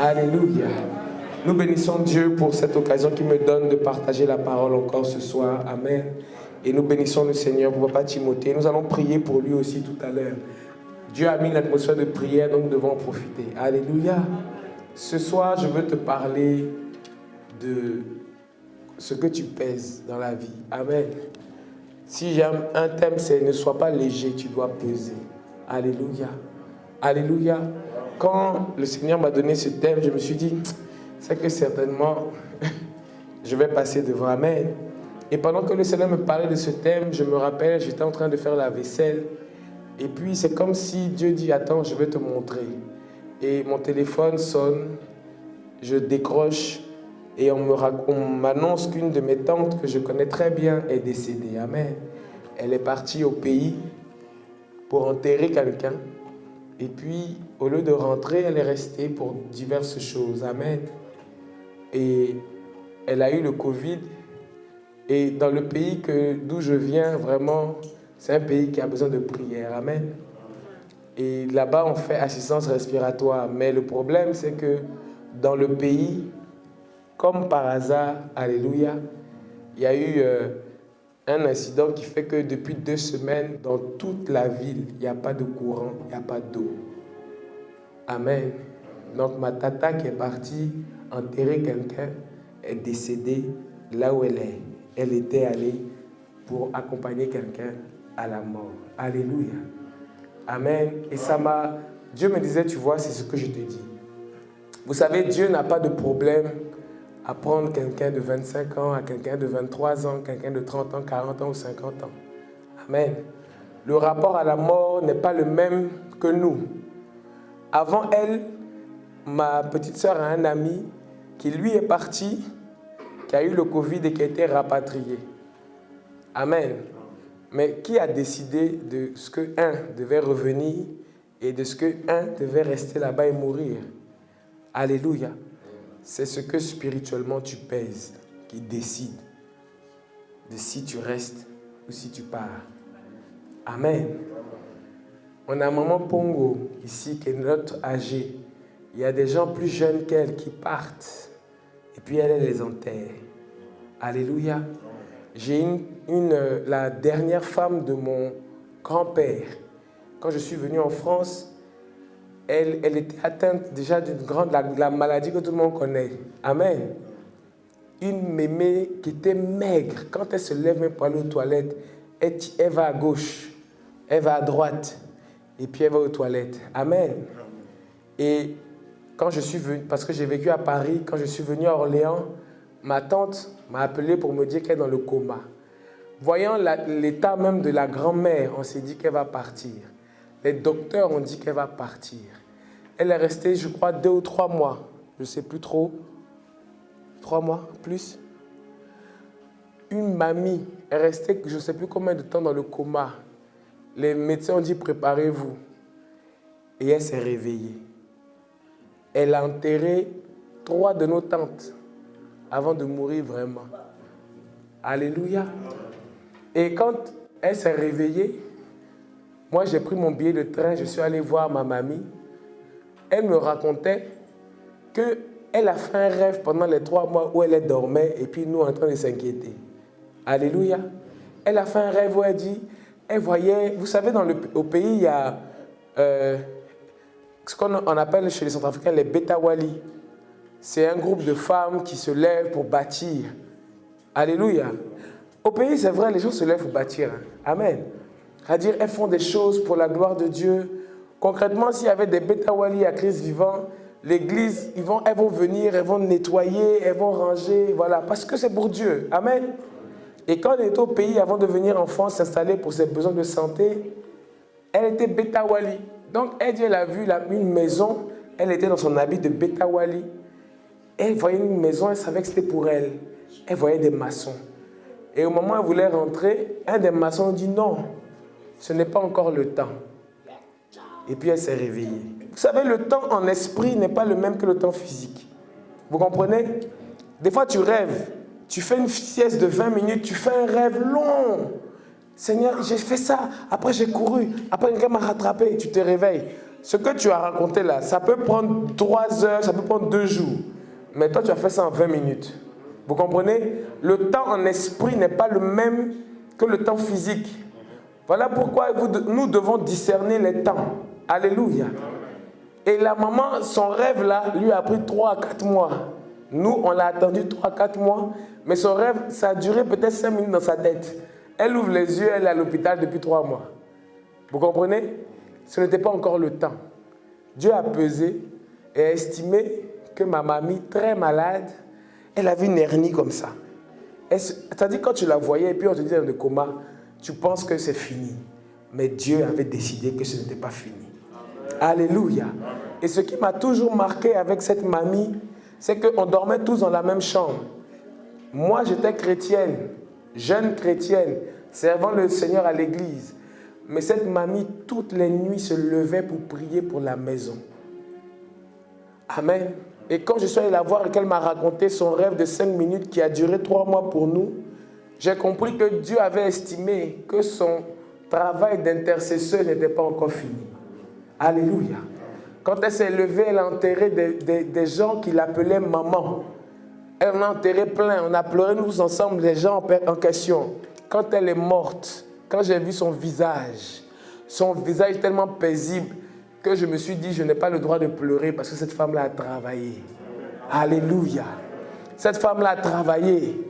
Alléluia. Nous bénissons Dieu pour cette occasion qui me donne de partager la parole encore ce soir. Amen. Et nous bénissons le Seigneur pour Papa Timothée. Nous allons prier pour lui aussi tout à l'heure. Dieu a mis une atmosphère de prière, donc nous devons en profiter. Alléluia. Ce soir, je veux te parler de ce que tu pèses dans la vie. Amen. Si j'aime un thème, c'est ne sois pas léger, tu dois peser. Alléluia. Alléluia. Quand le Seigneur m'a donné ce thème, je me suis dit, c'est que certainement, je vais passer devant. Amen. Et pendant que le Seigneur me parlait de ce thème, je me rappelle, j'étais en train de faire la vaisselle. Et puis, c'est comme si Dieu dit, attends, je vais te montrer. Et mon téléphone sonne, je décroche et on m'annonce qu'une de mes tantes que je connais très bien est décédée. Amen. Elle est partie au pays pour enterrer quelqu'un. Et puis, au lieu de rentrer, elle est restée pour diverses choses. Amen. Et elle a eu le Covid. Et dans le pays d'où je viens, vraiment, c'est un pays qui a besoin de prière. Amen. Et là-bas, on fait assistance respiratoire. Mais le problème, c'est que dans le pays, comme par hasard, alléluia, il y a eu un incident qui fait que depuis 2 semaines, dans toute la ville, il n'y a pas de courant, il n'y a pas d'eau. Amen. Donc ma tata qui est partie enterrer quelqu'un est décédée là où elle est. Elle était allée pour accompagner quelqu'un à la mort. Alléluia. Amen. Et Dieu me disait, tu vois, c'est ce que je te dis. Vous savez, Dieu n'a pas de problème à prendre quelqu'un de 25 ans, à quelqu'un de 23 ans, quelqu'un de 30 ans, 40 ans ou 50 ans. Amen. Le rapport à la mort n'est pas le même que nous. Avant elle, ma petite sœur a un ami qui lui est parti, qui a eu le Covid et qui a été rapatrié. Amen. Mais qui a décidé de ce que un devait revenir et de ce que un devait rester là-bas et mourir? Alléluia. C'est ce que spirituellement tu pèses qui décide de si tu restes ou si tu pars. Amen. On a maman Pongo ici qui est notre âgée. Il y a des gens plus jeunes qu'elle qui partent et puis elle les enterre. Alléluia. J'ai la dernière femme de mon grand-père. Quand je suis venu en France, elle était atteinte déjà d'une la maladie que tout le monde connaît. Amen. Une mémé qui était maigre. Quand elle se lève même pour aller aux toilettes, elle va à gauche, elle va à droite, et puis elle va aux toilettes. Amen. Et quand je suis venu, parce que j'ai vécu à Paris, quand je suis venu à Orléans, ma tante m'a appelé pour me dire qu'elle est dans le coma. Voyant l'état même de la grand-mère, on s'est dit qu'elle va partir. Les docteurs ont dit qu'elle va partir. Elle est restée, je crois, 2 ou 3 mois. Je ne sais plus trop. 3 mois, plus. Une mamie est restée, je ne sais plus combien de temps dans le coma. Les médecins ont dit, préparez-vous. Et elle s'est réveillée. Elle a enterré 3 de nos tantes avant de mourir vraiment. Alléluia. Et quand elle s'est réveillée, moi j'ai pris mon billet de train, je suis allé voir ma mamie. Elle me racontait qu'elle a fait un rêve pendant les 3 mois où elle dormait et puis nous en train de s'inquiéter. Alléluia. Elle a fait un rêve où elle voyait, vous savez, au pays, il y a ce qu'on appelle chez les Centrafricains les Betawali. C'est un groupe de femmes qui se lèvent pour bâtir. Alléluia. Au pays, c'est vrai, les gens se lèvent pour bâtir. Amen. C'est-à-dire, elles font des choses pour la gloire de Dieu. Concrètement, s'il y avait des Betawali à Christ vivant, l'église, elles vont venir, elles vont nettoyer, elles vont ranger, voilà, parce que c'est pour Dieu. Amen. Et quand elle était au pays, avant de venir en France s'installer pour ses besoins de santé, elle était Betawali. Donc, elle a vu une maison, elle était dans son habit de Betawali. Elle voyait une maison, elle savait que c'était pour elle. Elle voyait des maçons. Et au moment où elle voulait rentrer, un des maçons dit non, ce n'est pas encore le temps. Et puis elle s'est réveillée. Vous savez, le temps en esprit n'est pas le même que le temps physique. Vous comprenez? Des fois, tu rêves. Tu fais une sieste de 20 minutes, tu fais un rêve long. Seigneur, j'ai fait ça, après j'ai couru, après quelqu'un m'a rattrapé, tu te réveilles. Ce que tu as raconté là, ça peut prendre 3 heures, ça peut prendre 2 jours. Mais toi, tu as fait ça en 20 minutes. Vous comprenez? Le temps en esprit n'est pas le même que le temps physique. Voilà pourquoi nous devons discerner les temps. Alléluia. Et la maman, son rêve là, lui a pris 3 à 4 mois. Nous, on l'a attendu 3 à 4 mois. Mais son rêve, ça a duré peut-être 5 minutes dans sa tête. Elle ouvre les yeux, elle est à l'hôpital depuis 3 mois. Vous comprenez? Ce n'était pas encore le temps. Dieu a pesé et a estimé que ma mamie, très malade, elle avait une hernie comme ça. C'est-à-dire quand tu la voyais et puis on te dit dans le coma, tu penses que c'est fini. Mais Dieu avait décidé que ce n'était pas fini. Alléluia. Et ce qui m'a toujours marqué avec cette mamie, c'est qu'on dormait tous dans la même chambre. Moi, j'étais chrétienne, jeune chrétienne, servant le Seigneur à l'église. Mais cette mamie, toutes les nuits, se levait pour prier pour la maison. Amen. Et quand je suis allé la voir et qu'elle m'a raconté son rêve de 5 minutes qui a duré 3 mois pour nous, j'ai compris que Dieu avait estimé que son travail d'intercesseur n'était pas encore fini. Alléluia. Quand elle s'est levée, elle a enterré des gens qui l'appelaient maman. Elle en a enterré plein. On a pleuré nous ensemble les gens en question. Quand elle est morte, quand j'ai vu son visage tellement paisible, que je me suis dit, je n'ai pas le droit de pleurer parce que cette femme-là a travaillé. Alléluia. Cette femme-là a travaillé.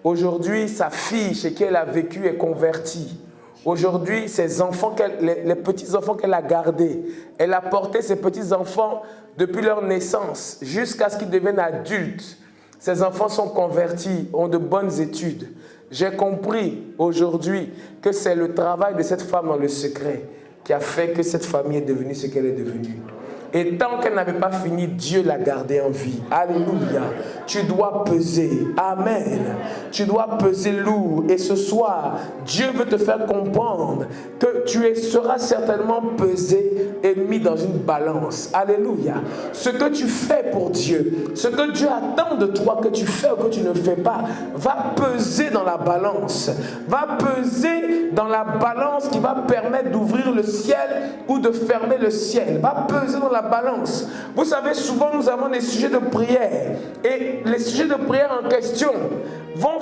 Aujourd'hui, sa fille chez qui elle a vécu est convertie. Aujourd'hui, ses enfants, les petits-enfants qu'elle a gardés, elle a porté ses petits-enfants depuis leur naissance jusqu'à ce qu'ils deviennent adultes. Ces enfants sont convertis, ont de bonnes études. J'ai compris aujourd'hui que c'est le travail de cette femme dans le secret qui a fait que cette famille est devenue ce qu'elle est devenue. Et tant qu'elle n'avait pas fini, Dieu l'a gardée en vie. Alléluia. Tu dois peser. Amen. Tu dois peser lourd. Et ce soir, Dieu veut te faire comprendre que tu seras certainement pesé et mis dans une balance. Alléluia. Ce que tu fais pour Dieu, ce que Dieu attend de toi, que tu fais ou que tu ne fais pas, va peser dans la balance. Va peser dans la balance qui va permettre d'ouvrir le ciel ou de fermer le ciel. Va peser dans la balance. Vous savez, souvent nous avons des sujets de prière et les sujets de prière en question vont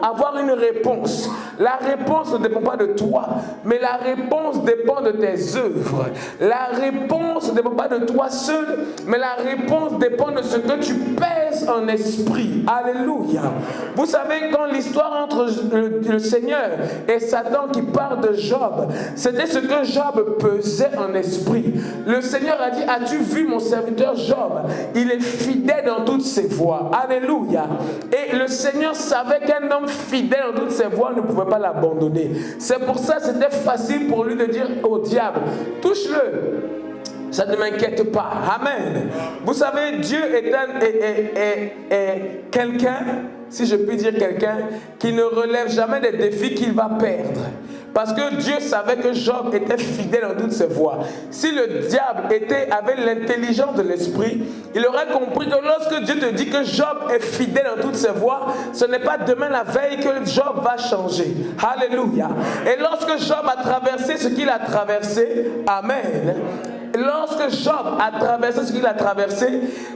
avoir une réponse. La réponse ne dépend pas de toi, mais la réponse dépend de tes œuvres. La réponse ne dépend pas de toi seul, mais la réponse dépend de ce que tu pèses en esprit. Alléluia. Vous savez, quand l'histoire entre le Seigneur et Satan qui part de Job, c'était ce que Job pesait en esprit. Le Seigneur a dit, as-tu vu mon serviteur Job? Il est fidèle dans toutes ses voies. Alléluia. Et le Seigneur savait qu'un homme fidèle dans toutes ses voies ne pouvait pas l'abandonner. C'est pour ça que c'était facile pour lui de dire au diable, touche-le. Ça ne m'inquiète pas. Amen. Vous savez, Dieu est quelqu'un, si je puis dire quelqu'un, qui ne relève jamais des défis qu'il va perdre. Parce que Dieu savait que Job était fidèle dans toutes ses voies. Si le diable avait l'intelligence de l'esprit, il aurait compris que lorsque Dieu te dit que Job est fidèle dans toutes ses voies, ce n'est pas demain la veille que Job va changer. Alléluia. Et lorsque Job a traversé ce qu'il a traversé, amen. Lorsque Job a traversé ce qu'il a traversé,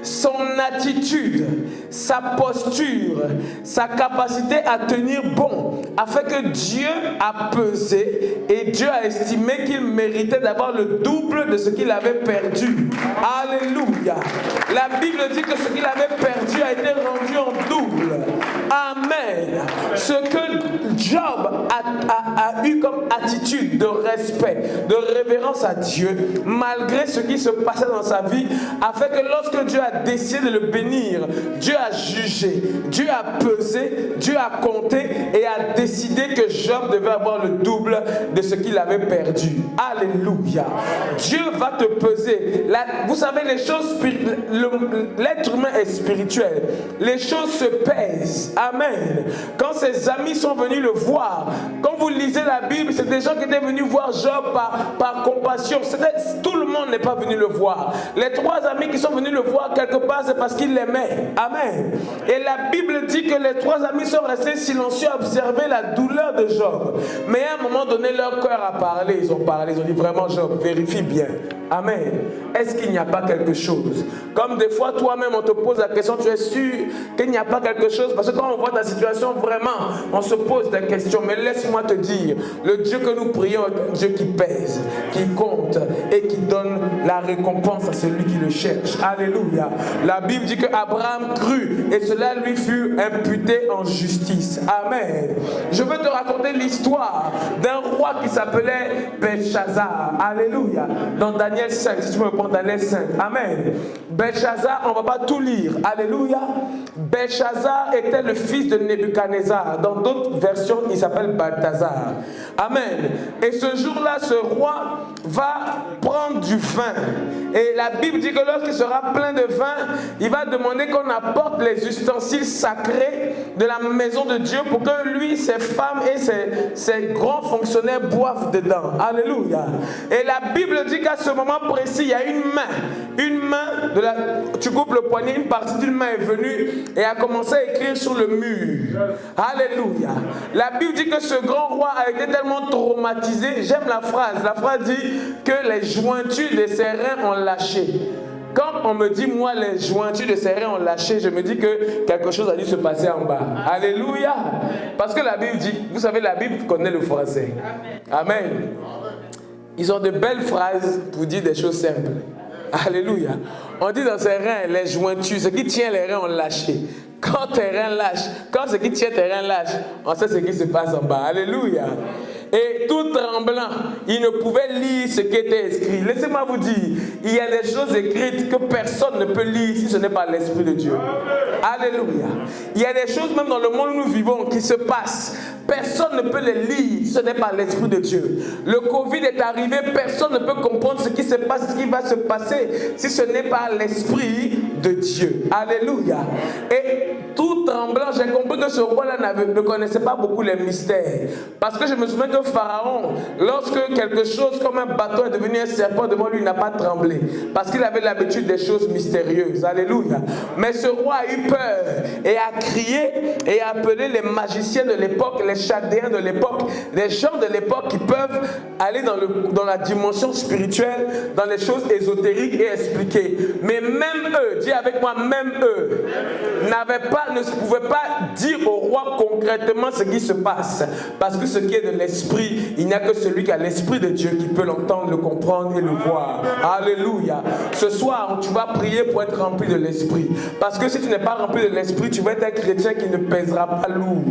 son attitude, sa posture, sa capacité à tenir bon, a fait que Dieu a pesé et Dieu a estimé qu'il méritait d'avoir le double de ce qu'il avait perdu. Alléluia. La Bible dit que ce qu'il avait perdu a été rendu en double. Amen. Ce que Job a eu comme attitude de respect, de révérence à Dieu, malgré ce qui se passait dans sa vie, a fait que lorsque Dieu a décidé de le bénir, Dieu a jugé, Dieu a pesé, Dieu a compté et a décidé que Job devait avoir le double de ce qu'il avait perdu. Alléluia. Dieu va te peser. Vous savez, les choses, l'être humain est spirituel. Les choses se pèsent. Amen. Quand ses amis sont venus le voir, quand vous lisez la Bible, c'est des gens qui étaient venus voir Job par compassion. Tout le monde n'est pas venu le voir. Les 3 amis qui sont venus le voir quelque part, c'est parce qu'ils l'aimaient. Amen. Et la Bible dit que les 3 amis sont restés silencieux à observer la douleur de Job. Mais à un moment donné, leur cœur a parlé. Ils ont parlé, ils ont dit vraiment Job, vérifie bien. Amen. Est-ce qu'il n'y a pas quelque chose? Comme des fois, toi-même, on te pose la question, tu es sûr qu'il n'y a pas quelque chose? Parce que quand on voit ta situation, vraiment, on se pose des questions. Mais laisse-moi te dire, le Dieu que nous prions est un Dieu qui pèse, qui compte et qui donne la récompense à celui qui le cherche. Alléluia. La Bible dit que Abraham crut et cela lui fut imputé en justice. Amen. Je veux te raconter l'histoire d'un roi qui s'appelait Belshazzar. Alléluia. Dans Daniel 5, si tu me prends Daniel 5. Amen. Belshazzar, on ne va pas tout lire. Alléluia. Belshazzar était le fils de Nebuchadnezzar. Dans d'autres versions, il s'appelle Balthazar. Amen. Et ce jour-là, ce roi va prendre du vin. Et la Bible dit que lorsqu'il sera plein de vin, il va demander qu'on apporte les ustensiles sacrés de la maison de Dieu pour que lui, ses femmes et ses grands fonctionnaires boivent dedans. Alléluia. Et la Bible dit qu'à ce moment précis, il y a une main, tu coupes le poignet, une partie d'une main est venue et a commencé à écrire sur le mur. Alléluia. La Bible dit que ce grand roi a été tellement traumatisé, j'aime la phrase dit que les jointures de ses reins ont lâché. Quand on me dit, moi, les jointures de ses reins ont lâché, je me dis que quelque chose a dû se passer en bas. Alléluia. Parce que la Bible dit, vous savez, la Bible connaît le français. Amen. Ils ont de belles phrases pour dire des choses simples. Alléluia. On dit dans ses reins, les jointures, ce qui tient les reins ont lâché. Quand tes reins lâchent, quand ce qui tient tes reins lâche, on sait ce qui se passe en bas. Alléluia. Et tout tremblant, il ne pouvait lire ce qui était écrit. Laissez-moi vous dire, il y a des choses écrites que personne ne peut lire si ce n'est pas l'Esprit de Dieu. Alléluia. Il y a des choses même dans le monde où nous vivons qui se passent. Personne ne peut les lire si ce n'est pas l'Esprit de Dieu. Le Covid est arrivé, personne ne peut comprendre ce qui se passe, ce qui va se passer si ce n'est pas l'Esprit de Dieu. Alléluia. Et tout tremblant, j'ai compris que ce roi-là ne connaissait pas beaucoup les mystères. Parce que je me souviens que Pharaon, lorsque quelque chose comme un bateau est devenu un serpent devant lui, il n'a pas tremblé. Parce qu'il avait l'habitude des choses mystérieuses. Alléluia. Mais ce roi a eu peur et a crié et a appelé les magiciens de l'époque, les chaldéens de l'époque, les gens de l'époque qui peuvent aller dans la dimension spirituelle, dans les choses ésotériques et expliquer. Mais même eux, dis avec moi, même eux, ne pouvaient pas dire au roi concrètement ce qui se passe. Parce que ce qui est de l'esprit, il n'y a que celui qui a l'Esprit de Dieu qui peut l'entendre, le comprendre et le voir. Alléluia. Ce soir, tu vas prier pour être rempli de l'Esprit. Parce que si tu n'es pas rempli de l'Esprit, tu vas être un chrétien qui ne pèsera pas lourd.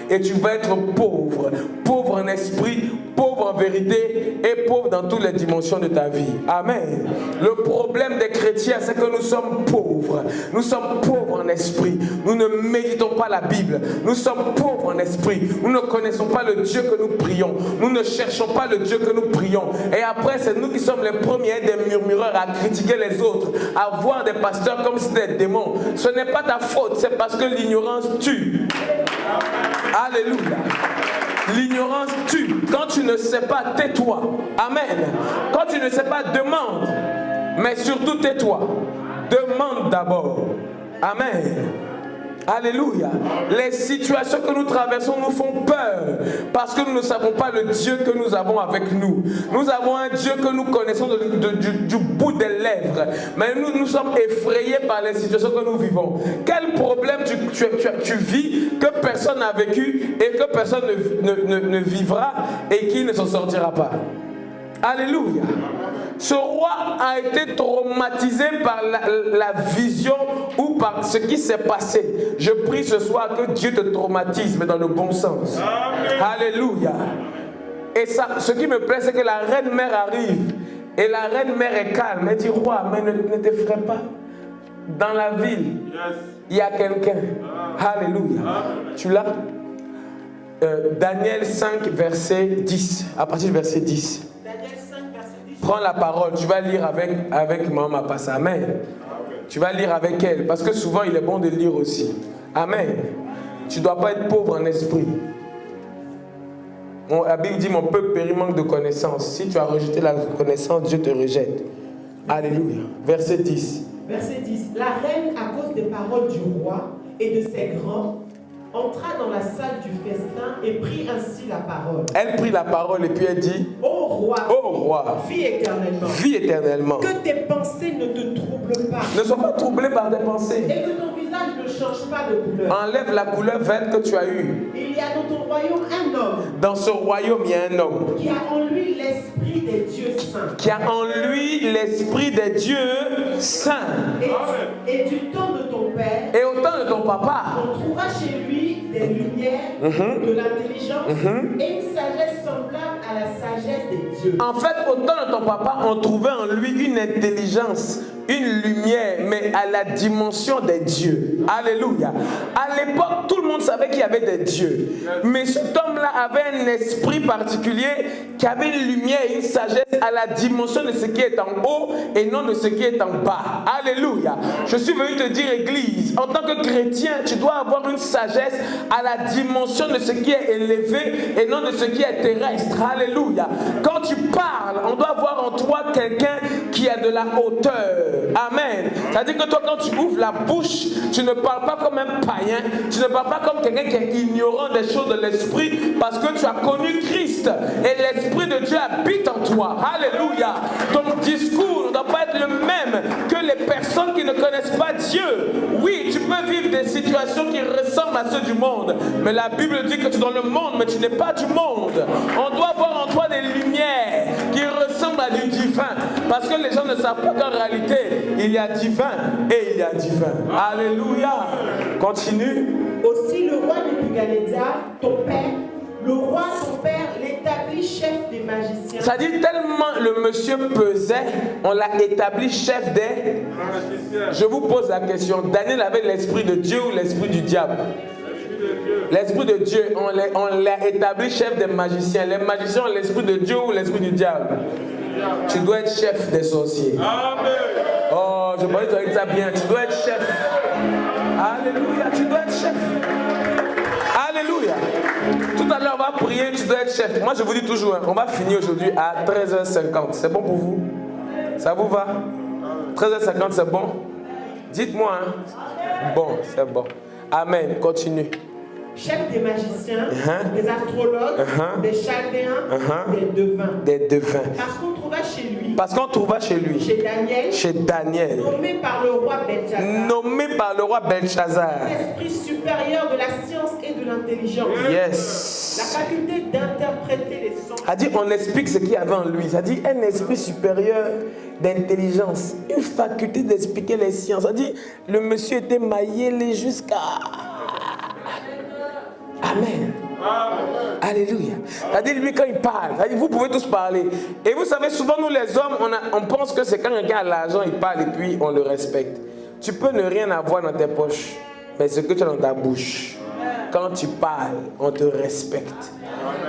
Et tu vas être pauvre. Pauvre en esprit, pauvre en vérité et pauvre dans toutes les dimensions de ta vie. Amen. Le problème des chrétiens, c'est que nous sommes pauvres. Nous sommes pauvres en esprit. Nous ne méditons pas la Bible. Nous sommes pauvres en esprit. Nous ne connaissons pas le Dieu que nous prions. Nous ne cherchons pas le Dieu que nous prions. Et après, c'est nous qui sommes les premiers des murmureurs à critiquer les autres, à voir des pasteurs comme si c'était des démons. Ce n'est pas ta faute, c'est parce que l'ignorance tue. Alléluia. L'ignorance tue. Quand tu ne sais pas, tais-toi. Amen. Quand tu ne sais pas, demande. Mais surtout, tais-toi. Demande d'abord. Amen. Alléluia. Les situations que nous traversons nous font peur parce que nous ne savons pas le Dieu que nous avons avec nous. Nous avons un Dieu que nous connaissons du bout des lèvres. Mais nous sommes effrayés par les situations que nous vivons. Quel problème tu vis que personne n'a vécu et que personne ne vivra et qui ne s'en sortira pas? Alléluia. Ce roi a été traumatisé par la vision ou par ce qui s'est passé. Je prie ce soir que Dieu te traumatise, mais dans le bon sens. Amen. Alléluia. Et ça, ce qui me plaît, c'est que la reine mère arrive. Et la reine mère est calme. Elle dit, roi, mais ne t'effraie pas. Dans la ville, il y a quelqu'un. Alléluia. Tu l'as? Daniel 5, verset 10. À partir du verset 10. Prends la parole, tu vas lire avec Maman Passa. Amen. Tu vas lire avec elle, parce que souvent il est bon de lire aussi. Amen. Tu ne dois pas être pauvre en esprit. La Bible dit, mon peuple périt manque de connaissance. Si tu as rejeté la connaissance, Dieu te rejette. Alléluia. Verset 10. Verset 10. La reine, à cause des paroles du roi et de ses grands, entra dans la salle du festin et prit ainsi la parole. Elle prit la parole et puis elle dit, Ô roi, vis éternellement. Vis éternellement. Que tes pensées ne te troublent pas. Ne sois pas troublé par tes pensées. Et que ton visage ne change pas de couleur. Enlève la couleur verte que tu as eue. Il y a dans ton royaume un homme. Dans ce royaume, il y a un homme. Qui a en lui l'esprit des dieux saints. Qui a en lui l'esprit des dieux saints. Et du temps de ton père. Et au temps de ton papa. On trouvera chez lui des lumières, de l'intelligence et une sagesse semblable à la sagesse des dieux. En fait, au temps de ton papa, on trouvait en lui une intelligence, une lumière, mais à la dimension des dieux. Alléluia. À l'époque, tout le monde savait qu'il y avait des dieux. Mais cet homme-là avait un esprit particulier qui avait une lumière et une sagesse à la dimension de ce qui est en haut et non de ce qui est en bas. Alléluia. Je suis venu te dire, Église, en tant que chrétien, tu dois avoir une sagesse à la dimension de ce qui est élevé et non de ce qui est terrestre. Alléluia. Quand tu parles, on doit voir en toi quelqu'un qui a de la hauteur. Amen. C'est-à-dire que toi, quand tu ouvres la bouche, tu ne parles pas comme un païen, tu ne parles pas comme quelqu'un qui est ignorant des choses de l'esprit, parce que tu as connu Christ et l'esprit de Dieu habite en toi. Alléluia. Ton discours ne doit pas être le même que les personnes qui ne connaissent pas Dieu. Oui, tu peux vivre des situations qui ressemblent à ceux du monde, mais la Bible dit que tu es dans le monde, mais tu n'es pas du monde. On doit voir en toi des lumières qui ressemblent à du divin, parce que les gens ne savent pas qu'en réalité il y a divin et il y a divin. Alléluia. Continue. Aussi le roi Nebuchadnezzar, ton père, le roi ton père, l'établit chef des magiciens. Ça dit tellement le monsieur pesait, on l'a établi chef des magiciens. Je vous pose la question, Daniel avait l'esprit de Dieu ou l'esprit du diable? L'esprit de Dieu, on l'a établi chef des magiciens. Les magiciens ont l'esprit de Dieu ou l'esprit du diable? Tu dois être chef des sorciers. Amen. Oh, je pense que tu as dit ça bien. Tu dois être chef. Alléluia, tu dois être chef. Alléluia. Tout à l'heure, on va prier, tu dois être chef. Moi, je vous dis toujours, on va finir aujourd'hui à 13h50. C'est bon pour vous? Ça vous va? 13h50, c'est bon? Dites-moi. Hein? Bon, c'est bon. Amen. Continue. Chef des magiciens, des astrologues, des chaldéens, des devins. Des devins. Parce qu'on trouva chez lui. Chez Daniel. Nommé par le roi Belshazzar. L'esprit supérieur de la science et de l'intelligence. Yes. La faculté d'interpréter les sons. A dit, on explique ce qu'il y avait en lui. Ça dit un esprit supérieur d'intelligence. Une faculté d'expliquer les sciences. Ça dit, le monsieur était maillé jusqu'à... Amen. Alléluia. C'est-à-dire, lui, quand il parle, vous pouvez tous parler. Et vous savez, souvent, nous les hommes, on pense que c'est quand un gars a l'argent, il parle et puis on le respecte. Tu peux ne rien avoir dans tes poches, mais ce que tu as dans ta bouche, quand tu parles, on te respecte.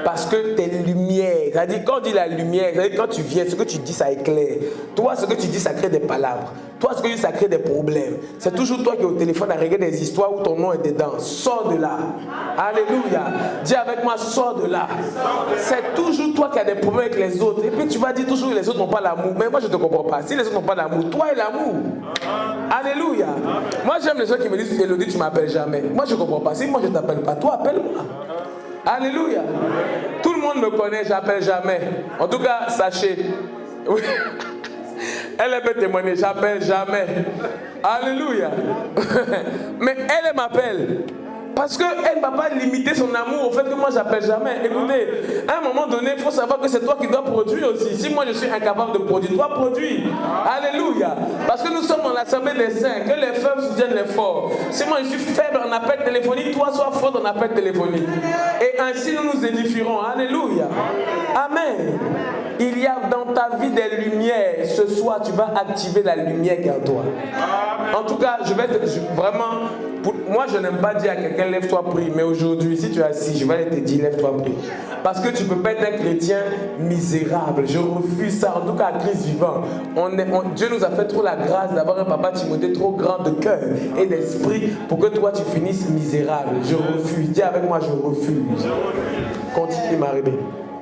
Parce que tes lumières, c'est-à-dire quand on dit la lumière, c'est-à-dire quand tu viens, ce que tu dis, ça éclaire. Toi, ce que tu dis, ça crée des palabres. Toi, ce que tu dis, ça crée des problèmes. C'est toujours toi qui es au téléphone à regarder des histoires où ton nom est dedans. Sors de là. Alléluia. Dis avec moi, sors de là. C'est toujours toi qui as des problèmes avec les autres. Et puis tu vas dire toujours que les autres n'ont pas l'amour. Mais moi, je ne te comprends pas. Si les autres n'ont pas l'amour, toi et l'amour. Alléluia. Moi, j'aime les gens qui me disent, Elodie, tu ne m'appelles jamais. Moi, je ne comprends pas. Si moi, je ne t'appelle pas, toi, appelle-moi. Alléluia. Tout le monde me connaît, j'appelle jamais. En tout cas, sachez. Elle peut témoigner, j'appelle jamais. Alléluia. Mais elle m'appelle. Parce qu'elle ne va pas limiter son amour au fait que moi j'appelle jamais. Écoutez, à un moment donné, il faut savoir que c'est toi qui dois produire aussi. Si moi je suis incapable de produire, toi produis. Alléluia. Parce que nous sommes dans l'assemblée des saints, que les faibles soutiennent les forts. Si moi je suis faible en appel téléphonique, toi sois fort en appel téléphonique. Et ainsi nous nous édifierons. Alléluia. Amen. Il y a dans ta vie des lumières. Ce soir, tu vas activer la lumière qui est en toi. En tout cas, vraiment, moi je n'aime pas dire à quelqu'un lève-toi prie, mais aujourd'hui, si tu es assis, je vais te dire lève-toi prie. Parce que tu ne peux pas être un chrétien misérable. Je refuse ça, en tout cas à Christ vivant. Dieu nous a fait trop la grâce d'avoir un papa Timothée trop grand de cœur et d'esprit pour que toi tu finisses misérable. Je refuse. Dis avec moi, je refuse. Continue, Marie.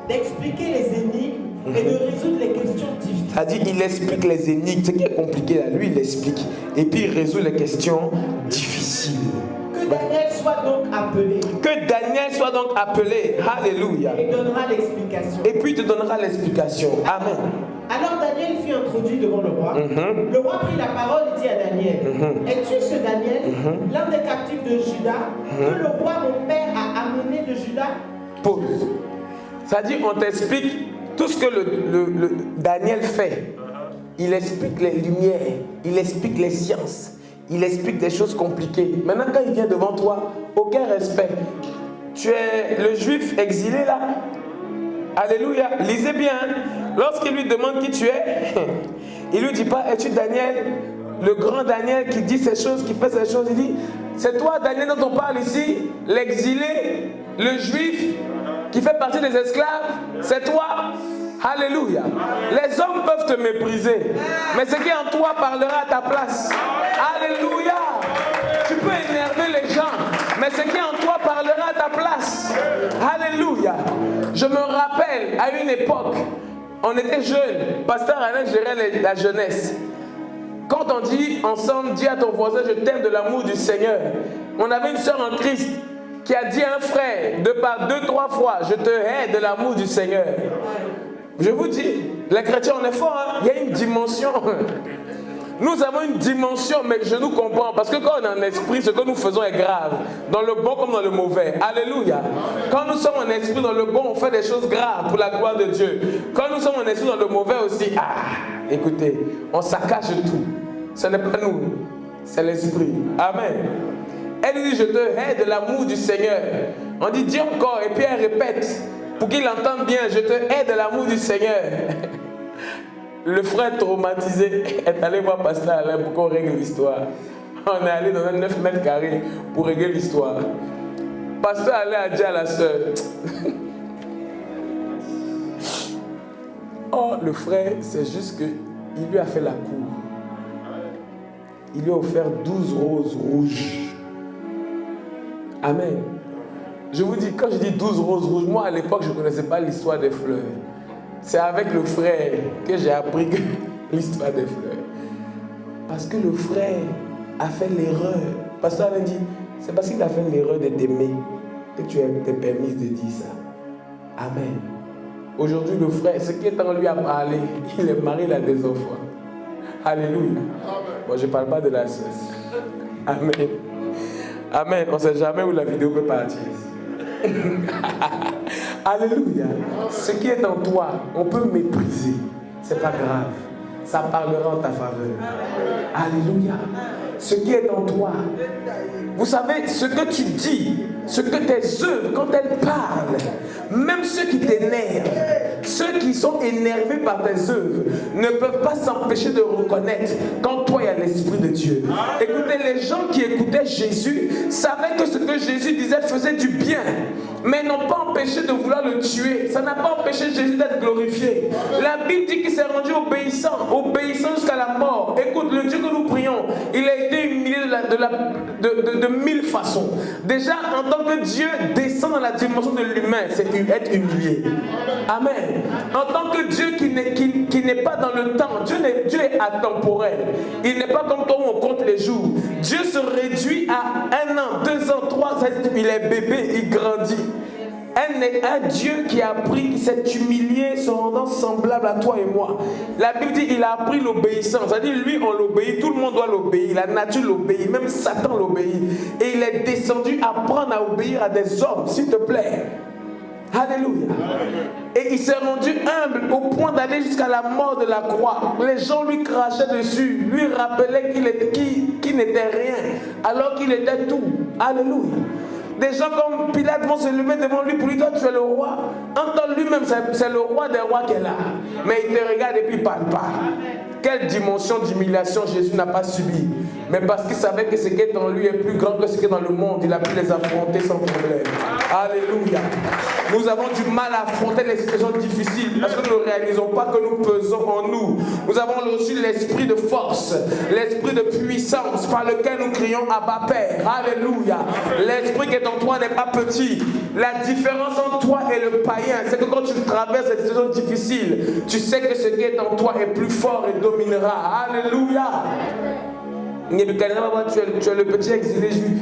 d'expliquer les énigmes et de résoudre les questions difficiles. C'est-à-dire, il explique les énigmes, ce qui est compliqué là, lui il explique. Et puis il résout les questions difficiles. Que Daniel soit donc appelé. Que Daniel soit donc appelé. Alléluia. Et donnera l'explication. Et puis il te donnera l'explication. Amen. Alors Daniel fut introduit devant le roi. Le roi prit la parole et dit à Daniel, es-tu ce Daniel, l'un des captifs de Juda, que le roi mon père a amené de Juda? Pause. C'est-à-dire, on t'explique tout ce que le Daniel fait. Il explique les lumières, il explique les sciences, il explique des choses compliquées. Maintenant, quand il vient devant toi, aucun respect. Tu es le juif exilé là. Alléluia. Lisez bien. Lorsqu'il lui demande qui tu es, il lui dit pas, es-tu Daniel, le grand Daniel qui dit ces choses, qui fait ces choses. Il dit, c'est toi Daniel dont on parle ici, l'exilé, le juif qui fait partie des esclaves, c'est toi. Alléluia. Les hommes peuvent te mépriser, mais ce qui est en toi parlera à ta place. Alléluia. Tu peux énerver les gens, mais ce qui est en toi parlera à ta place. Alléluia. Je me rappelle à une époque, on était jeunes, pasteur Alain gérait la jeunesse. Quand on dit ensemble, dis à ton voisin, je t'aime de l'amour du Seigneur. On avait une soeur en Christ qui a dit à un frère, deux, trois fois, je te hais de l'amour du Seigneur. Je vous dis, les chrétiens, on est forts, hein? Il y a une dimension. Nous avons une dimension, mais je nous comprends. Parce que quand on est en esprit, ce que nous faisons est grave. Dans le bon comme dans le mauvais. Alléluia. Quand nous sommes en esprit, dans le bon, on fait des choses graves pour la gloire de Dieu. Quand nous sommes en esprit, dans le mauvais aussi, écoutez, on saccage tout. Ce n'est pas nous, c'est l'esprit. Amen. Elle dit, je te hais de l'amour du Seigneur. On dit, dis encore, et puis elle répète, pour qu'il entende bien, je te hais de l'amour du Seigneur. Le frère traumatisé est allé voir pasteur Alain pour qu'on règle l'histoire. On est allé dans un 9 mètres carrés pour régler l'histoire. Pasteur Alain a dit à la soeur, oh, le frère, c'est juste qu'il lui a fait la cour. Il lui a offert 12 roses rouges. Amen. Je vous dis, quand je dis 12 roses rouges, moi à l'époque, je ne connaissais pas l'histoire des fleurs. C'est avec le frère que j'ai appris l'histoire des fleurs. Parce que le frère a fait l'erreur. Pasteur Alain dit, c'est parce qu'il a fait l'erreur de t'aimer que tu t'es permis de dire ça. Amen. Aujourd'hui, le frère, ce qui est en lui à parler, il est marié, il a des enfants. Alléluia. Bon, je ne parle pas de la sœur. Amen. Amen. On ne sait jamais où la vidéo peut partir. Alléluia. Ce qui est en toi, on peut mépriser. C'est pas grave. Ça parlera en ta faveur. Alléluia. Ce qui est en toi. Vous savez, ce que tu dis, ce que tes œuvres, quand elles parlent, même ceux qui t'énervent, ceux qui sont énervés par tes œuvres, ne peuvent pas s'empêcher de reconnaître qu'en toi il y a l'Esprit de Dieu. Écoutez, les gens qui écoutaient Jésus savaient que ce que Jésus disait faisait du bien, mais n'ont pas empêché de vouloir le tuer. Ça n'a pas empêché Jésus d'être glorifié. La Bible dit qu'il s'est rendu obéissant jusqu'à la mort. Écoute, le Dieu que nous prions, il a été humilié de mille façons. Déjà, en tant que Dieu descend dans la dimension de l'humain, c'est être humilié. Amen. En tant que Dieu qui n'est pas dans le temps, Dieu est atemporel. Il n'est pas comme toi où on compte les jours. Dieu se réduit à 1 an, 2 ans, 3 ans, il est bébé, il grandit. Un Dieu qui a appris, qui s'est humilié, se rendant semblable à toi et moi. La Bible dit qu'il a appris l'obéissance. C'est-à-dire, lui, on l'obéit, tout le monde doit l'obéir. La nature l'obéit, même Satan l'obéit. Et il est descendu apprendre à obéir à des hommes, s'il te plaît. Alléluia. Et il s'est rendu humble au point d'aller jusqu'à la mort de la croix. Les gens lui crachaient dessus, lui rappelaient qu'il n'était rien, alors qu'il était tout. Alléluia. Des gens comme Pilate vont se lever devant lui pour lui dire, tu es le roi. Entends lui-même, c'est le roi des rois qui est là. Mais il te regarde et puis il ne parle pas. Quelle dimension d'humiliation Jésus n'a pas subi. Mais parce qu'il savait que ce qui est en lui est plus grand que ce qui est dans le monde, il a pu les affronter sans problème. Alléluia. Nous avons du mal à affronter les situations difficiles parce que nous ne réalisons pas que nous pesons en nous. Nous avons reçu l'esprit de force, l'esprit de puissance par lequel nous crions Abba Père. Alléluia. L'esprit qui est en toi n'est pas sera petit. La différence entre toi et le païen, c'est que quand tu traverses cette situation difficile, tu sais que ce qui est en toi est plus fort et dominera. Alléluia. Nebuchadnezzar, tu es le petit exilé juif.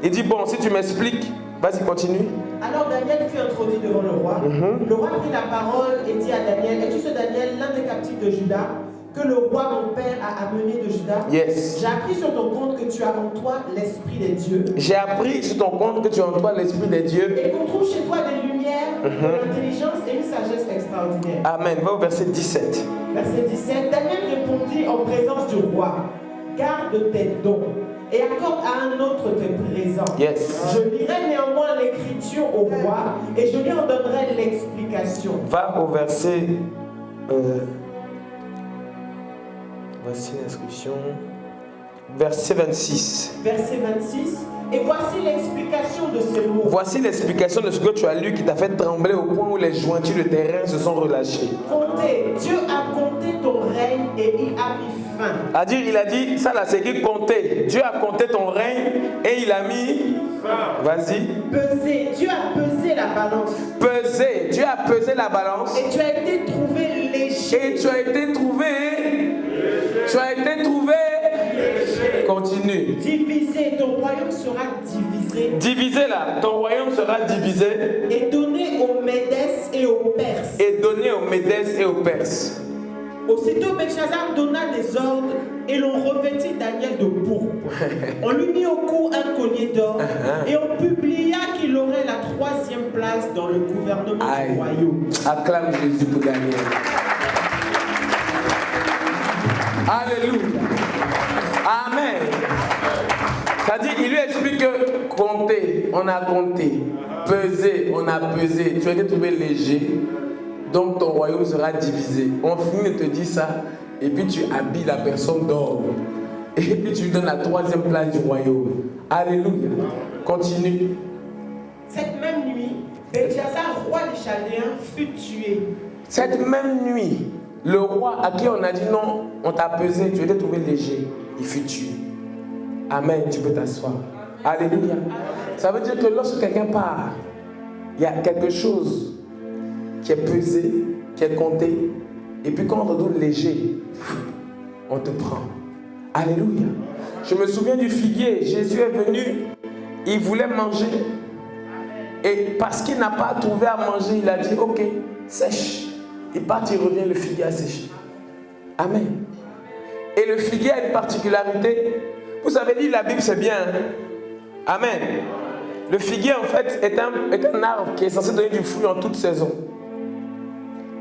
Il dit, bon, si tu m'expliques, vas-y, continue. Alors Daniel fut introduit devant le roi. Le roi prit la parole et dit à Daniel, es-tu ce Daniel, l'un des captifs de Juda, que le roi mon père a amené de Juda? Yes. J'ai appris sur ton compte que tu as en toi l'esprit des dieux. J'ai appris sur ton compte que tu as en toi l'esprit des dieux. Et qu'on trouve chez toi des lumières, de l'intelligence et une sagesse extraordinaire. Amen. Va au verset 17. Verset 17. Daniel répondit en présence du roi, garde tes dons et accorde à un autre tes présents. Yes. Je lirai néanmoins l'écriture au roi et je lui en donnerai l'explication. Va au verset... voici l'inscription. Verset 26. Verset 26. Et voici l'explication de ces mots. Voici l'explication de ce que tu as lu qui t'a fait trembler au point où les jointures de tes reins se sont relâchées. Comptez. Dieu a compté ton règne et il a mis fin. Il a dit, ça là c'est écrit compter. Dieu a compté ton règne et il a mis fin. Vas-y. Peser. Dieu a pesé la balance. Peser. Dieu a pesé la balance. Et tu as été trouvé léger. Et tu as été trouvé. Tu as été trouvé. Continue. Divisé, ton royaume sera divisé. Divisé là, ton royaume sera divisé. Et donné aux Médès et aux Perses. Et donné aux Médès et aux Perses. Aussitôt Belchazar donna des ordres et l'on revêtit Daniel de pourpre. On lui mit au cou un collier d'or et on publia qu'il aurait la 3e place dans le gouvernement du royaume. Acclame Jésus pour Daniel. Alléluia. Amen. C'est-à-dire, il lui explique que compter, on a compté. Peser, on a pesé. Tu as été trouvé léger. Donc ton royaume sera divisé. On finit de te dire ça. Et puis tu habilles la personne d'or. Et puis tu lui donnes la 3e place du royaume. Alléluia. Continue. Cette même nuit, Belchazar, roi des Chaldéens, fut tué. Cette même nuit, le roi à qui on a dit non, on t'a pesé, tu étais trouvé léger, il fut tué. Amen, tu peux t'asseoir. Alléluia. Ça veut dire que lorsque quelqu'un part, il y a quelque chose qui est pesé, qui est compté, et puis quand on te donne léger, on te prend. Alléluia. Je me souviens du figuier, Jésus est venu, il voulait manger, et parce qu'il n'a pas trouvé à manger, il a dit ok, sèche. Il part, il revient, le figuier a séché. Amen. Et le figuier a une particularité. Vous savez, lire la Bible, c'est bien. Amen. Le figuier, en fait, est un arbre qui est censé donner du fruit en toute saison.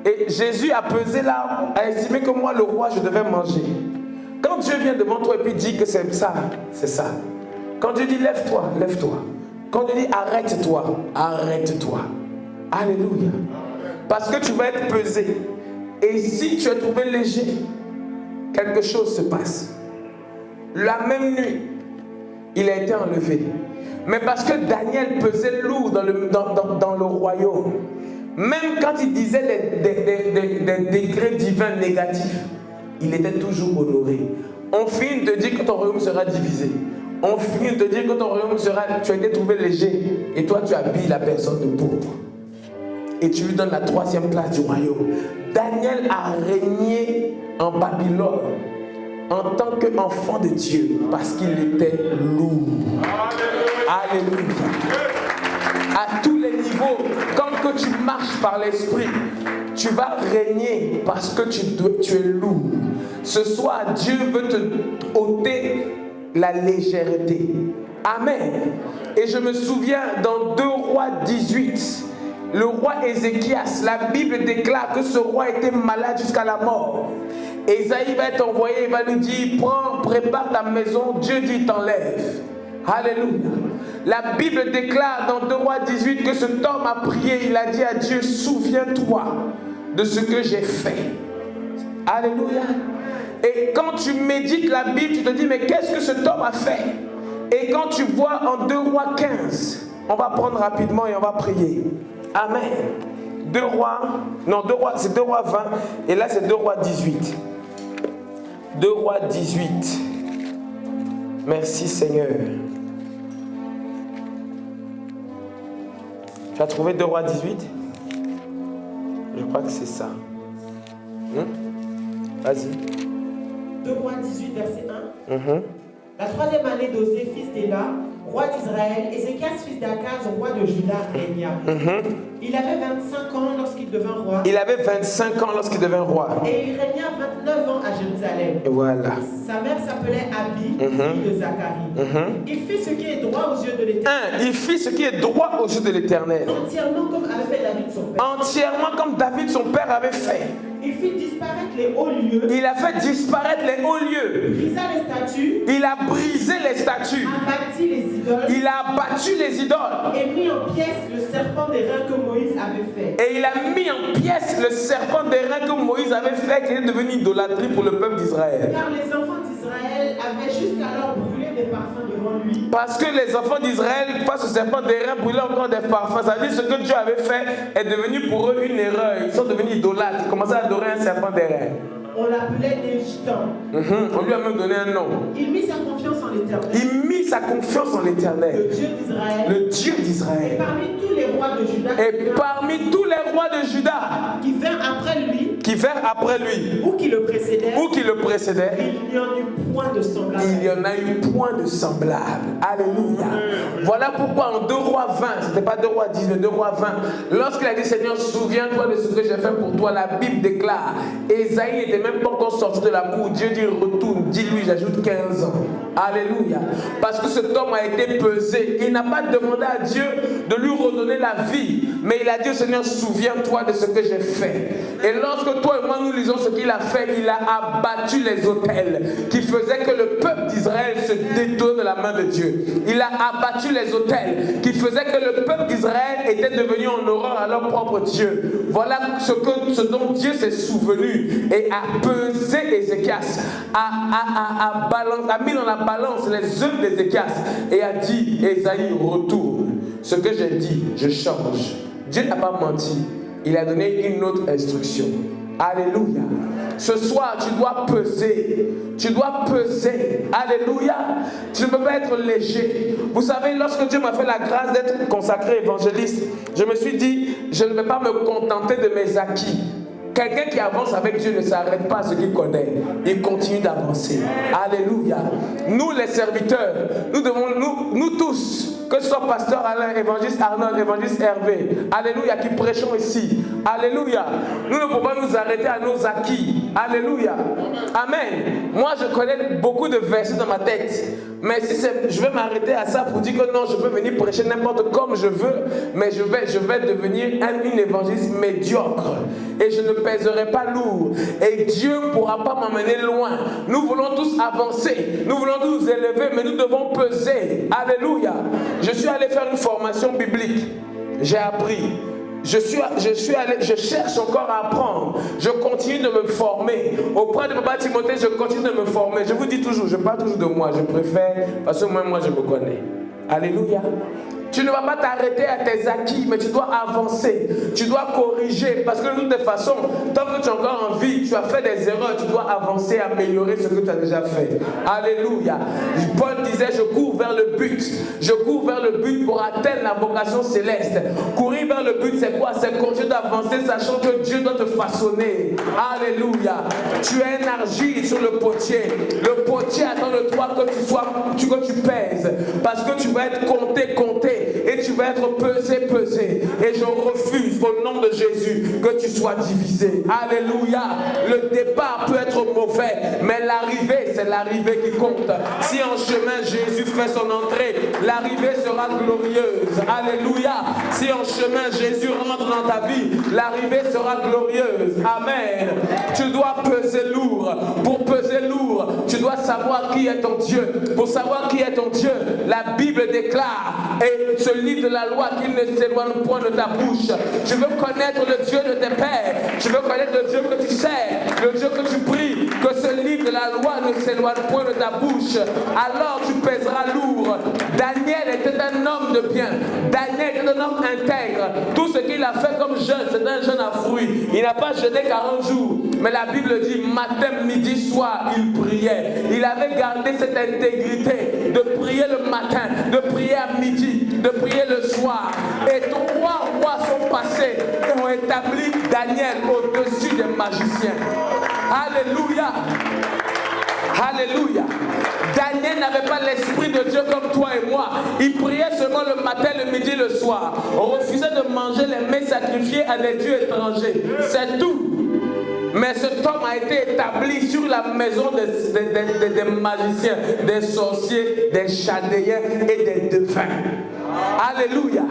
Et Jésus a pesé l'arbre, a estimé que moi, le roi, je devais manger. Quand Dieu vient devant toi et puis dit que c'est ça, c'est ça. Quand Dieu dit lève-toi, lève-toi. Quand Dieu dit arrête-toi, arrête-toi. Alléluia. Parce que tu vas être pesé. Et si tu es trouvé léger, quelque chose se passe. La même nuit, il a été enlevé. Mais parce que Daniel pesait lourd dans le royaume, même quand il disait des décrets divins négatifs, il était toujours honoré. On finit de te dire que ton royaume sera divisé. On finit de te dire que ton royaume sera... Tu as été trouvé léger. Et toi, tu habilles la personne de pourpre. Et tu lui donnes la 3e place du royaume. Daniel a régné en Babylone en tant qu'enfant de Dieu parce qu'il était lourd. Alléluia. À tous les niveaux, quand que tu marches par l'esprit, tu vas régner parce que tu es lourd. Ce soir, Dieu veut te ôter la légèreté. Amen. Et je me souviens dans 2 Rois 18, le roi Ézéchias, la Bible déclare que ce roi était malade jusqu'à la mort. Ésaïe va être envoyé, il va lui dire, prends, prépare ta maison, Dieu dit, t'enlève. Alléluia. La Bible déclare dans 2 Rois 18 que cet homme a prié, il a dit à Dieu, souviens-toi de ce que j'ai fait. Alléluia. Et quand tu médites la Bible, tu te dis, mais qu'est-ce que cet homme a fait? Et quand tu vois en 2 Rois 15, on va prendre rapidement et on va prier. Amen. 2 Rois, c'est 2 Rois 20, et là c'est 2 Rois 18. 2 Rois 18. Merci Seigneur. Tu as trouvé 2 Rois 18? Je crois que c'est ça. Vas-y. 2 Rois 18, verset 1. La 3e année d'Osée, fils d'Éla, roi d'Israël, Ézéchias, fils d'Akaz, roi de Juda, régna. Il avait 25 ans lorsqu'il devint roi. Il avait 25 ans lorsqu'il devint roi. Et il régna 29 ans à Jérusalem. Voilà. Sa mère s'appelait Abi, fille de Zacharie. Il fit ce qui est droit aux yeux de l'Éternel. Il fit ce qui est droit aux yeux de l'Éternel. Entièrement comme avait fait David son père. Entièrement comme David son père avait fait. Il fit disparaître les hauts lieux. Il a fait disparaître les hauts lieux. Brisa les statues. Il a brisé les statues. Abattit les idoles. Il a abattu les idoles. Et mis en pièces le serpent d'airain que Moïse avait fait. Et il a mis en pièces le serpent d'airain que Moïse avait fait, qui est devenu idolâtrie pour le peuple d'Israël. Car les enfants d'Israël avaient jusqu'alors brûlé des parfums devant lui. Parce que les enfants d'Israël, face au serpent d'airain, brûlaient encore des parfums. Ça veut dire que ce que Dieu avait fait est devenu pour eux une erreur. Ils sont devenus idolâtres. Ils commençaient à adorer un serpent d'airain. On l'appelait Nehushtan. On lui a même donné un nom. Il mit sa confiance en l'Éternel. Il mit sa confiance en l'Éternel. Le Dieu d'Israël. Le Dieu Et d'Israël. parmi tous les rois de Juda. Et parmi tous les rois de Juda qui vinrent après lui. qui vinrent après lui, Ou qui le précédaient. ou qui le précédaient, Il n'y en eut point de semblable. il y en a eu point de semblable. Alléluia. Voilà pourquoi en 2 Rois 20, c'était pas 2 Rois 10, mais 2 Rois 20, lorsqu'il a dit Seigneur, souviens-toi de ce que j'ai fait pour toi, la Bible déclare, Ésaïe n'était même pas encore sorti de la cour. Dieu dit retourne, dis-lui, j'ajoute 15 ans. Alléluia. Parce que cet homme a été pesé. Il n'a pas demandé à Dieu de lui redonner la vie, mais il a dit au Seigneur, souviens-toi de ce que j'ai fait. Et lorsque toi et moi nous lisons ce qu'il a fait, il a abattu les autels qui faisaient que le peuple d'Israël se détourne de la main de Dieu. Il a abattu les autels qui faisaient que le peuple d'Israël était devenu en horreur à leur propre Dieu. Voilà ce dont Dieu s'est souvenu et a pesé Ézéchias, a mis dans la balance les œuvres d'Ézéchias et a dit, Ésaïe, retourne. Ce que j'ai dit, je change. Dieu n'a pas menti. Il a donné une autre instruction. Alléluia. Ce soir, tu dois peser. Tu dois peser. Alléluia. Tu ne peux pas être léger. Vous savez, lorsque Dieu m'a fait la grâce d'être consacré évangéliste, je me suis dit, je ne vais pas me contenter de mes acquis. Quelqu'un qui avance avec Dieu ne s'arrête pas à ce qu'il connaît. Il continue d'avancer. Alléluia. Nous les serviteurs, nous devons, nous tous, que ce soit pasteur Alain, évangéliste Arnold, évangéliste Hervé, alléluia, qui prêchons ici. Alléluia. Nous ne pouvons pas nous arrêter à nos acquis. Alléluia. Amen. Moi, je connais beaucoup de versets dans ma tête. Mais si je vais m'arrêter à ça pour dire que non, je peux venir prêcher n'importe comme je veux, mais je vais devenir une évangéliste médiocre. Et je ne pèserai pas lourd. Et Dieu ne pourra pas m'emmener loin. Nous voulons tous avancer. Nous voulons tous nous élever, mais nous devons peser. Alléluia. Je suis allé faire une formation biblique. J'ai appris. Je cherche encore à apprendre. Je continue de me former. Auprès de Papa Timothée, je continue de me former. Je vous dis toujours, je parle toujours de moi. Je préfère, parce que moi je me connais. Alléluia. Tu ne vas pas t'arrêter à tes acquis, mais tu dois avancer. Tu dois corriger. Parce que de toutes les façons, tant que tu es encore en vie, tu as fait des erreurs, tu dois avancer, améliorer ce que tu as déjà fait. Alléluia. Paul disait, je cours vers le but. Je cours vers le but pour atteindre la vocation céleste. Courir vers le but, c'est quoi? C'est continuer d'avancer, sachant que Dieu doit te façonner. Alléluia. Tu es une argile sur le potier. Le potier attend de toi que tu pèses. Parce que tu vas être compté. Et tu vas être pesé. Et je refuse au nom de Jésus que tu sois divisé. Alléluia. Le départ peut être mauvais, mais l'arrivée, c'est l'arrivée qui compte. Si en chemin Jésus fait son entrée, l'arrivée sera glorieuse. Alléluia. Si en chemin Jésus rentre dans ta vie, l'arrivée sera glorieuse. Amen. Tu dois peser lourd. Pour peser lourd, tu dois savoir qui est ton Dieu. Pour savoir qui est ton Dieu, la Bible déclare et ce livre de la loi qu'il ne s'éloigne point de ta bouche. Tu veux connaître le Dieu de tes pères. Tu veux connaître le Dieu que tu sers, le Dieu que tu pries. Que ce livre de la loi ne s'éloigne point de ta bouche. Alors tu pèseras lourd. Daniel était un homme de bien. Daniel était un homme intègre. Tout ce qu'il a fait comme jeûne, c'est un jeûne à fruits. Il n'a pas jeûné 40 jours. Mais la Bible dit matin, midi, soir, il priait. Il avait gardé cette intégrité de prier le matin, de prier à midi, de prier le soir. Et 3 passés et ont établi Daniel au-dessus des magiciens. Alléluia. Alléluia. Daniel n'avait pas l'esprit de Dieu comme toi et moi. Il priait seulement le matin, le midi, le soir. On refusait de manger les mets sacrifiés à des dieux étrangers. C'est tout. Mais cet homme a été établi sur la maison des magiciens, des sorciers, des chaldéens et des devins. Alléluia.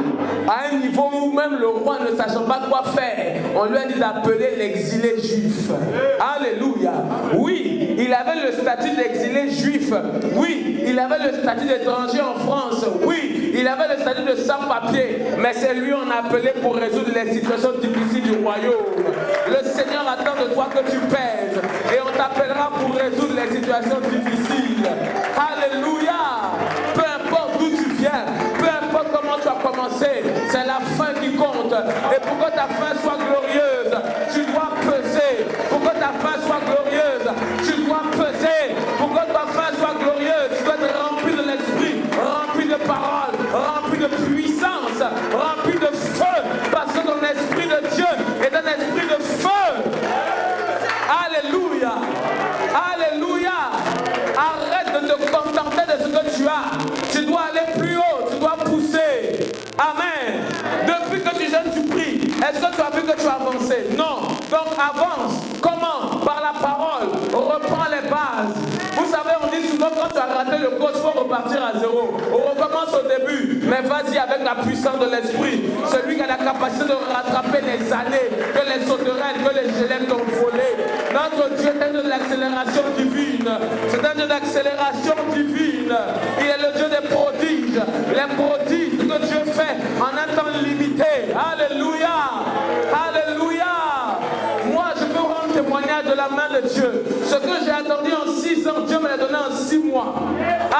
À un niveau où même le roi ne sachant pas quoi faire, on lui a dit d'appeler l'exilé juif. Alléluia. Oui, il avait le statut d'exilé juif. Oui, il avait le statut d'étranger en France. Oui, il avait le statut de sans-papier. Mais c'est lui qu'on a appelé pour résoudre les situations difficiles du royaume. Le Seigneur attend de toi que tu pèses. Et on t'appellera pour résoudre les situations difficiles. Alléluia. Peu importe d'où tu viens, peu importe comment tu as commencé, c'est la fin qui compte. Et pour que ta fin soit glorieuse, tu dois peser. Pour que ta fin soit glorieuse, tu dois peser. Pour que ta fin soit glorieuse, tu dois être rempli de l'esprit, rempli de paroles, rempli de puissance, rempli de feu. Parce que ton esprit de Dieu est un esprit de feu. Alléluia. Alléluia. Arrête de te contenter de ce que tu as. Tu dois aller plus haut, tu dois pousser. Amen. Depuis que tu jeûnes, tu pries. Est-ce que tu as vu que tu as avancé? Non. Donc avance. Comment? Par la parole. Reprends les bases. Vous savez, on dit souvent quand tu as raté le coach, il faut repartir à zéro. On recommence au début. Mais vas-y avec la puissance de l'esprit. Celui qui a la capacité de rattraper les années, que les sauterelles, que les gélènes t'ont volé. Notre Dieu est un Dieu de l'accélération divine. C'est un Dieu d'accélération divine. Il est le Dieu des prodiges. Les prodiges que Dieu fait en un temps limité. Alléluia. Alléluia. Moi, je peux rendre témoignage de la main de Dieu. Ce que j'ai attendu en 6 ans, Dieu me l'a donné en 6 mois.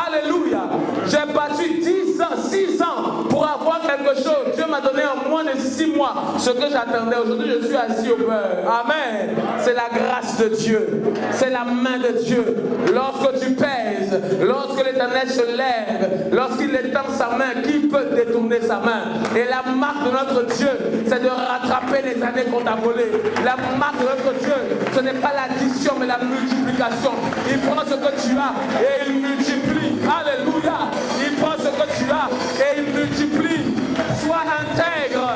Alléluia. J'ai battu 10 ans, 6 ans pour avoir quelque chose. Dieu m'a donné en moins de 6 mois ce que j'attendais. Aujourd'hui, je suis assis au beurre. Amen. C'est la grâce de Dieu. C'est la main de Dieu. Lorsque tu pèses, lorsque l'Éternel se lève, lorsqu'il étend sa main, qui peut détourner sa main? Et la marque de notre Dieu, c'est de rattraper les années qu'on t'a volées. La marque de notre Dieu, ce n'est pas l'addition, mais la multiplication. Il prend ce que tu as et il multiplie. Alléluia. Il prend ce que tu as et il multiplie. Sois intègre.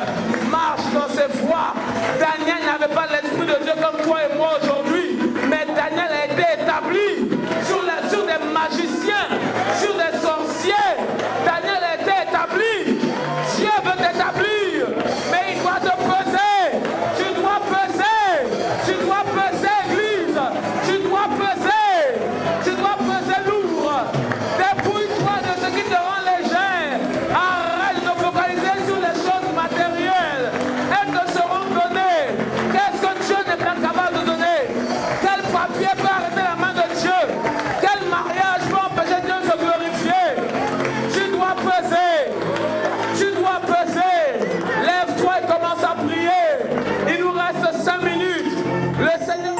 Marche dans ses voies. Daniel n'avait pas l'esprit de Dieu comme toi et moi aujourd'hui. Mais Daniel a été établi sur des magiciens, sur des sorciers. Daniel a été établi. Dieu veut t'établir. Mais il doit te peser. Tu dois peser. Tu dois peser, Église. Tu dois peser. Tu dois peser lourd. Dépouille-toi de ce qui te rend léger. Arrête de te focaliser sur les choses matérielles. Elles te seront données. Qu'est-ce que Dieu n'est pas capable de donner? Quel papier peut arrêter la main de Dieu? Quel mariage peut empêcher Dieu de se glorifier? Tu dois peser. Tu dois peser. Lève-toi et commence à prier. Il nous reste 5 minutes. Le Seigneur...